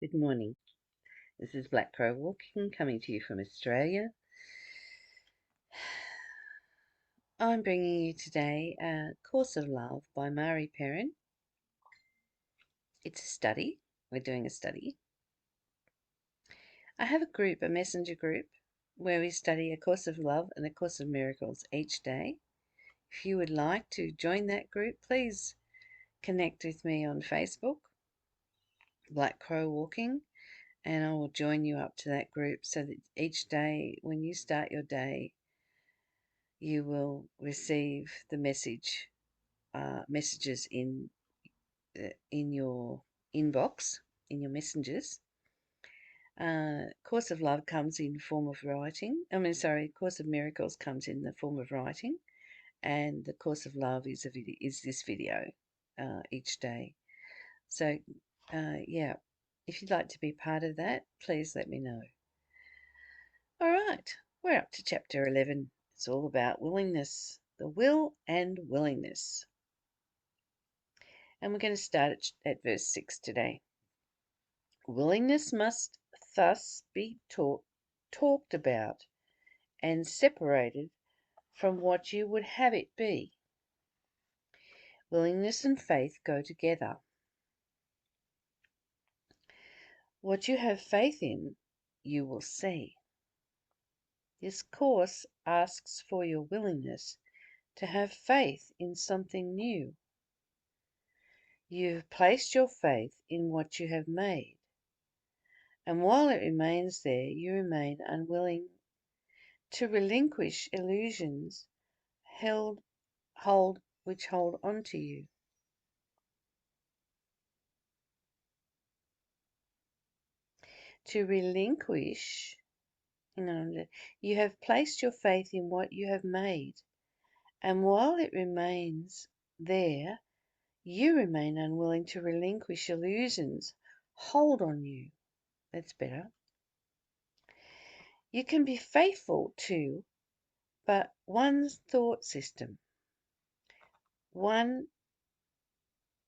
Good morning. This is Black Crow Walking, coming to you from Australia. I'm bringing you today A Course of Love by Mari Perron. It's a study. We're doing a study. I have a messenger group, where we study A Course of Love and A Course of Miracles each day. If you would like to join that group, please connect with me on Facebook, Black Crow Walking, and I will join you up to that group so that each day, when you start your day, you will receive the messages in your inbox, in your messengers. Course of Love comes in form of writing. Course of Miracles comes in the form of writing, and the Course of Love is this video each day. So, yeah, if you'd like to be part of that, please let me know. All right, we're up to chapter 11. It's all about willingness, the will and willingness. And we're going to start at verse 6 today. Willingness must thus be talked about and separated from what you would have it be. Willingness and faith go together. What you have faith in, you will see. This course asks for your willingness to have faith in something new. You have placed your faith in what you have made, and while it remains there, you remain unwilling to relinquish illusions which hold on to you. To relinquish, you have placed your faith in what you have made, and while it remains there, you remain unwilling to relinquish illusions hold on you. That's better. You can be faithful to but one's thought system. One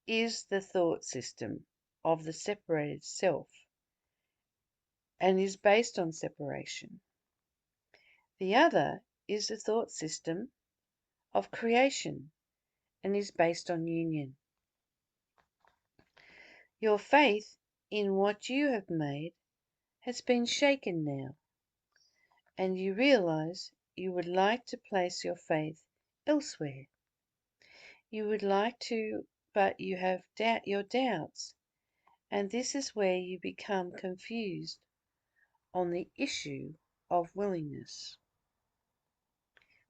is the thought system of the separated self and is based on separation. The other is the thought system of creation and is based on union. Your faith in what you have made has been shaken now, and you realize you would like to place your faith elsewhere. You would like to, but you have your doubts, and this is where you become confused on the issue of willingness.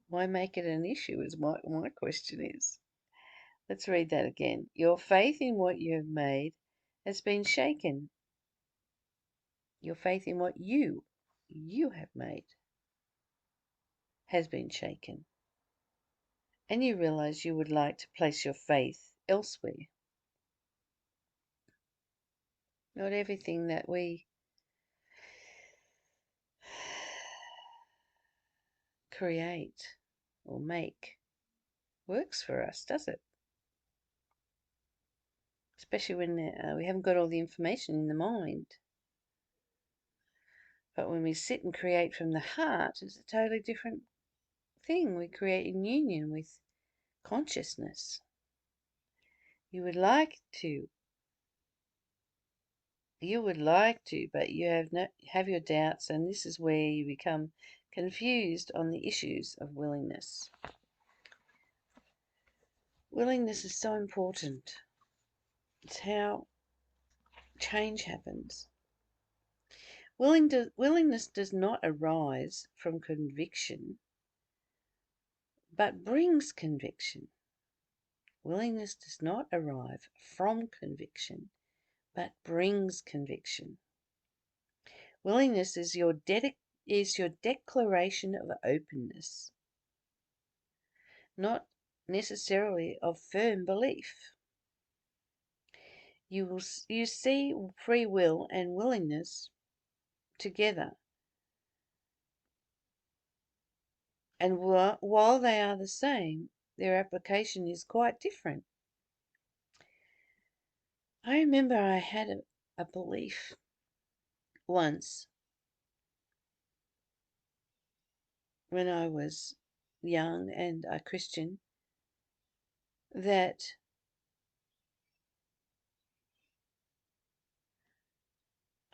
Why make it an issue is what my question is. Let's read that again. Your faith in what you have made has been shaken. Your faith in what you have made has been shaken. And you realize you would like to place your faith elsewhere. Not everything that we create or make works for us, does it? Especially when we haven't got all the information in the mind. But when we sit and create from the heart, it's a totally different thing. We create in union with consciousness. You would like to, but you have your doubts, and this is where you become confused on the issues of willingness. Willingness is so important. It's how change happens. Willingness does not arise from conviction, but brings conviction. Willingness does not arrive from conviction, but brings conviction. Willingness is your declaration of openness, not necessarily of firm belief. You see free will and willingness together, and while they are the same, their application is quite different. I remember I had a belief once when I was young and a Christian that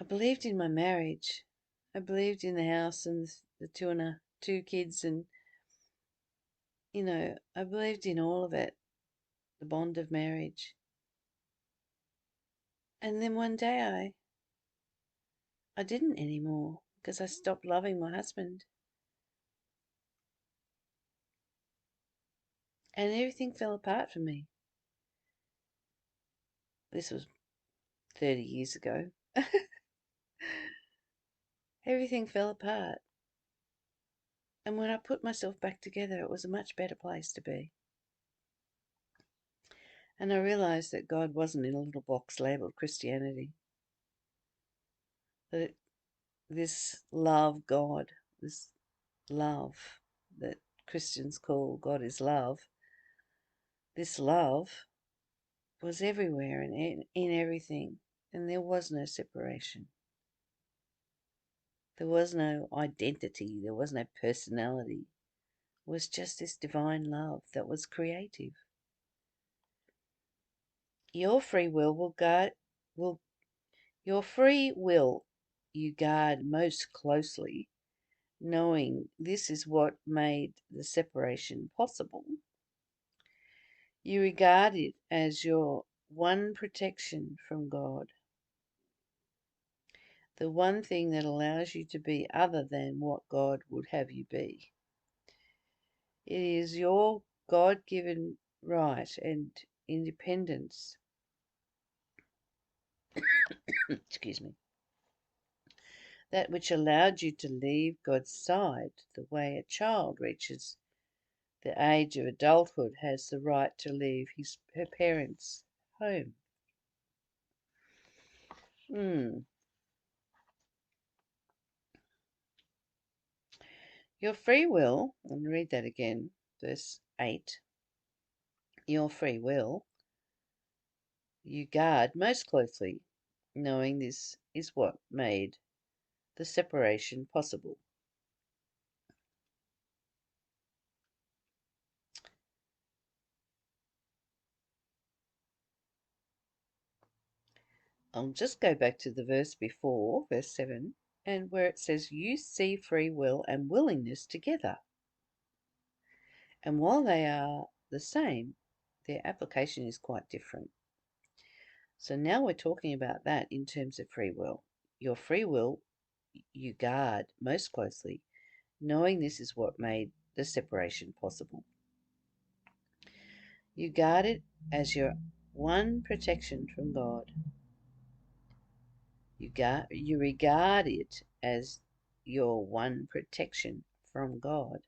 I believed in my marriage. I believed in the house and the two kids, and I believed in all of it, the bond of marriage. And then one day I didn't anymore because I stopped loving my husband, and everything fell apart for me. This was 30 years ago. Everything fell apart. And when I put myself back together, it was a much better place to be. And I realized that God wasn't in a little box labeled Christianity. That this love God, this love that Christians call God is love, this love was everywhere and in everything. And there was no separation. There was no identity. There was no personality. It was just this divine love that was creative. Your free will your free will you guard most closely, knowing this is what made the separation possible. You regard it as your one protection from God, the one thing that allows you to be other than what God would have you be. It is your God given right and independence, excuse me, that which allowed you to leave God's side the way a child reaches the age of adulthood has the right to leave her parents' home. Hmm. Your free will, and read that again, verse 8. Your free will you guard most closely, knowing this is what made the separation possible. I'll just go back to the verse before, verse 7, and where it says, You see free will and willingness together. And while they are the same, their application is quite different. So now we're talking about that in terms of free will. Your free will you guard most closely, knowing this is what made the separation possible. You guard it as your one protection from God. You regard it as your one protection from God.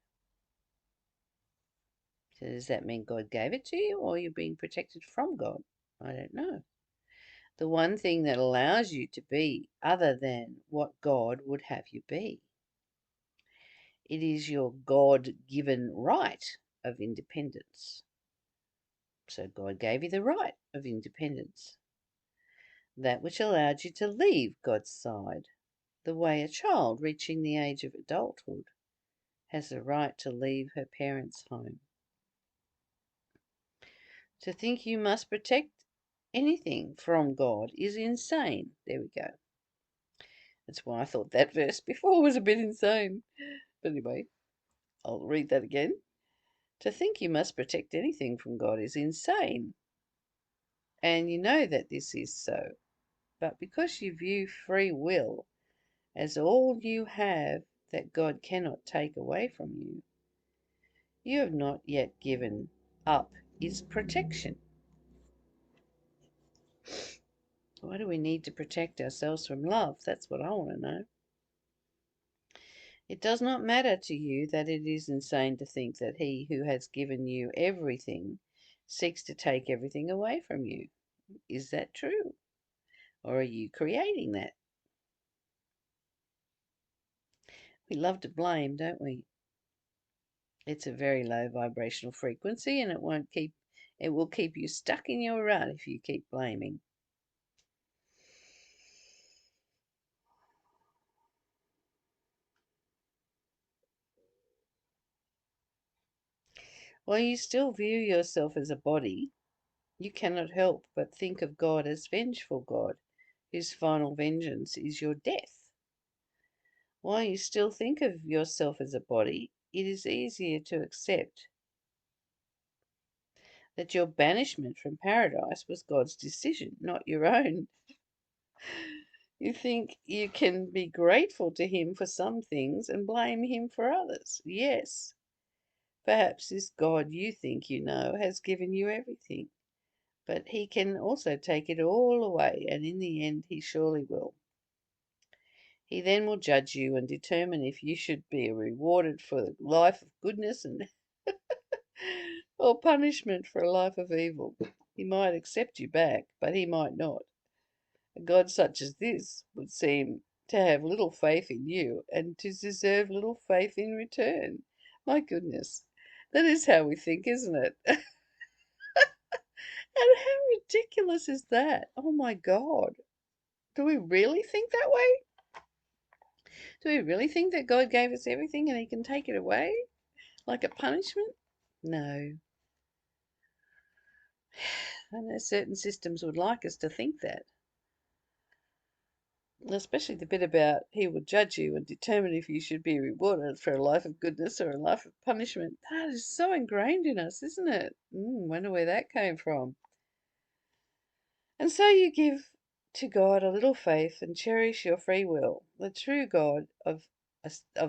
So does that mean God gave it to you, or you're being protected from God? I don't know. The one thing that allows you to be other than what God would have you be. It is your God-given right of independence. So God gave you the right of independence, that which allowed you to leave God's side, the way a child reaching the age of adulthood has the right to leave her parents' home. To think you must protect anything from God is insane. There we go. That's why I thought that verse before was a bit insane. But anyway, I'll read that again. To think you must protect anything from God is insane. And you know that this is so. But because you view free will as all you have that God cannot take away from you, you have not yet given up His protection. Why do we need to protect ourselves from love? That's what I want to know. It does not matter to you that it is insane to think that He who has given you everything seeks to take everything away from you. Is that true? Or are you creating that? We love to blame, don't we? It's a very low vibrational frequency, and it will keep you stuck in your rut if you keep blaming. While you still view yourself as a body, you cannot help but think of God as vengeful God, whose final vengeance is your death. While you still think of yourself as a body, it is easier to accept that your banishment from paradise was God's decision, not your own. You think you can be grateful to Him for some things and blame Him for others. Yes, perhaps this God you think you know has given you everything, but He can also take it all away, and in the end, He surely will. He then will judge you and determine if you should be rewarded for a life of goodness and or punishment for a life of evil. He might accept you back, but He might not. A God such as this would seem to have little faith in you and to deserve little faith in return. My goodness, that is how we think, isn't it? And how ridiculous is that? Oh my God. Do we really think that way? Do we really think that God gave us everything and He can take it away like a punishment? No. I know certain systems would like us to think that. Especially the bit about He will judge you and determine if you should be rewarded for a life of goodness or a life of punishment. That is so ingrained in us, isn't it? Wonder where that came from. And so you give to God a little faith and cherish your free will, the true God of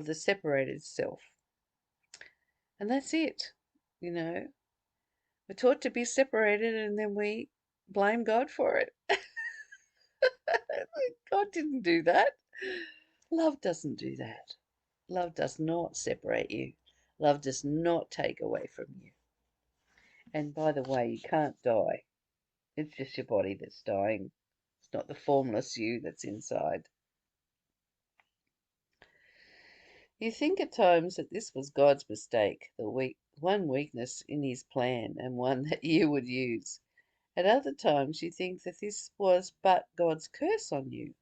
the separated self. And that's it. You know, we're taught to be separated and then we blame God for it. God didn't do that. Love doesn't do that. Love does not separate you. Love does not take away from you. And by the way, you can't die. It's just your body that's dying. It's not the formless you that's inside. You think at times that this was God's mistake, one weakness in His plan and one that you would use. At other times, you think that this was but God's curse on you,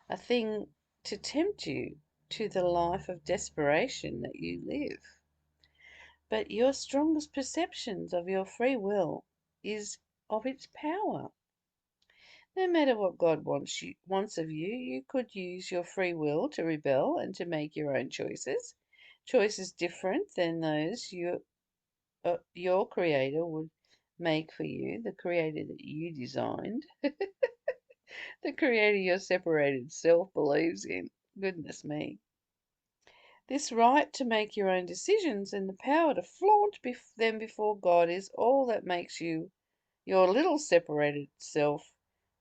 a thing to tempt you to the life of desperation that you live. But your strongest perceptions of your free will is of its power. No matter what God wants of you, you could use your free will to rebel and to make your own choices different than those your Creator would make for you, the Creator that you designed, the Creator your separated self believes in. Goodness me. This right to make your own decisions and the power to flaunt them before God is all that makes you, your little separated self,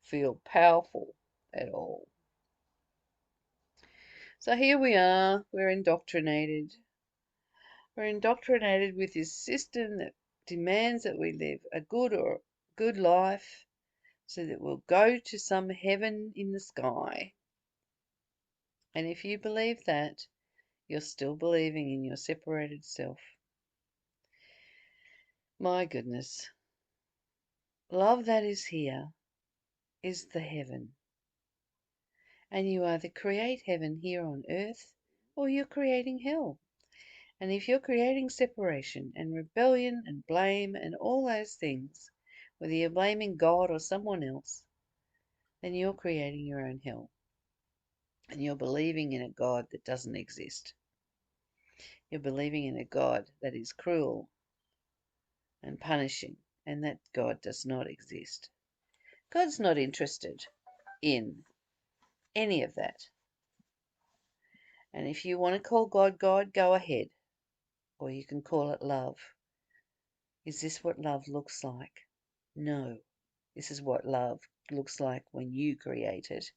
feel powerful at all. So here we are, we're indoctrinated. We're indoctrinated with this system that demands that we live a good life so that we'll go to some heaven in the sky. And if you believe that, you're still believing in your separated self. My goodness. Love that is here is the heaven. And you either create heaven here on earth or you're creating hell. And if you're creating separation and rebellion and blame and all those things, whether you're blaming God or someone else, then you're creating your own hell. And you're believing in a God that doesn't exist. You're believing in a God that is cruel and punishing, and that God does not exist. God's not interested in any of that. And if you want to call God God, go ahead. Or you can call it love. Is this what love looks like? No. This is what love looks like when you create it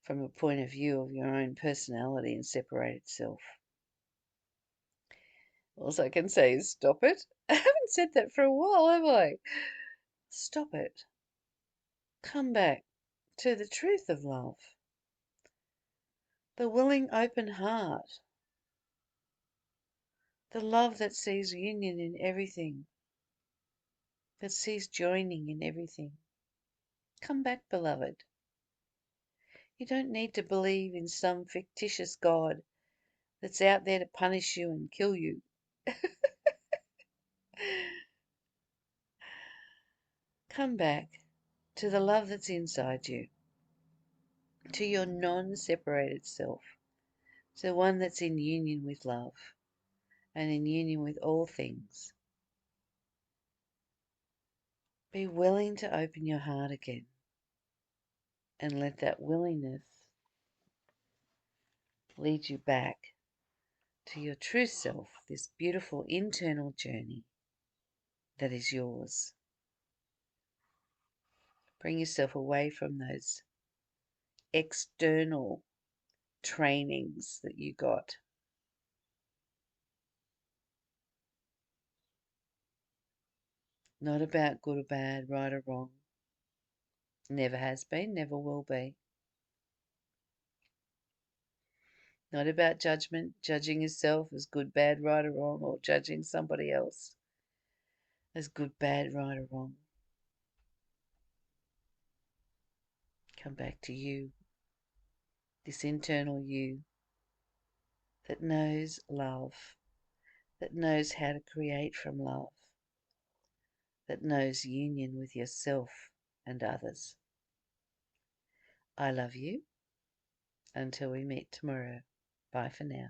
from a point of view of your own personality and separated self. All I can say is stop it. I haven't said that for a while, have I? Stop it. Come back to the truth of love. The willing, open heart. The love that sees union in everything. That sees joining in everything. Come back, beloved. You don't need to believe in some fictitious God that's out there to punish you and kill you. Come back to the love that's inside you, to your non-separated self, to the one that's in union with love and in union with all things. Be willing to open your heart again and let that willingness lead you back to your true self, this beautiful internal journey that is yours. Bring yourself away from those external trainings that you got. Not about good or bad, right or wrong. Never has been, never will be. Not about judgment, judging yourself as good, bad, right or wrong, or judging somebody else as good, bad, right or wrong. Come back to you, this internal you that knows love, that knows how to create from love, that knows union with yourself and others. I love you. Until we meet tomorrow. Bye for now.